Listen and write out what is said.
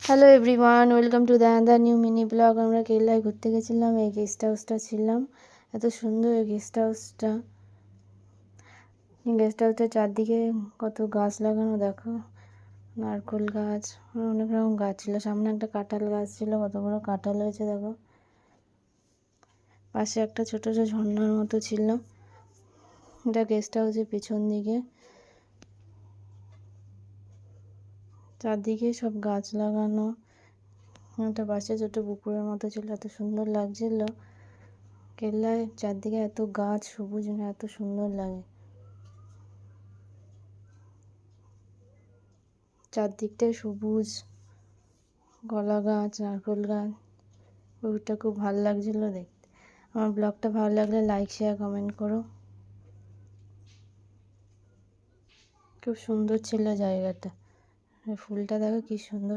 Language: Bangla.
Hello everyone, welcome to the new mini blog. আমরা কেল্লায় ঘুরতে গেছিলাম। এই গেস্ট হাউসটা ছিলাম, এত সুন্দর এই গেস্ট হাউসটার চারদিকে কত গাছ লাগানো, দেখো নারকেল গাছ, অনেক রকম গাছ ছিল। সামনে একটা কাঁঠাল গাছ ছিল, কত বড় কাঁঠাল হয়েছে দেখো। পাশে একটা ছোট ছোট ঝর্ণার মতো ছিল। এটা গেস্ট হাউসের পেছন দিকে, চারদিকে সব গাছ লাগানো। একটা পাশে ছোট পুকুরের মতো ছিল, এত সুন্দর লাগছিল। কেল্লায় চারদিকে এত গাছ, সবুজ, না এত সুন্দর লাগে। চারদিকটায় সবুজ, কলা গাছ, নারকেল গাছ। পুকুরটা খুব ভালো লাগছিল দেখতে। আমার ব্লগটা ভালো লাগলে লাইক, শেয়ার, কমেন্ট করো। খুব সুন্দর ছিল জায়গাটা। ফুলটা দেখো কি সুন্দর।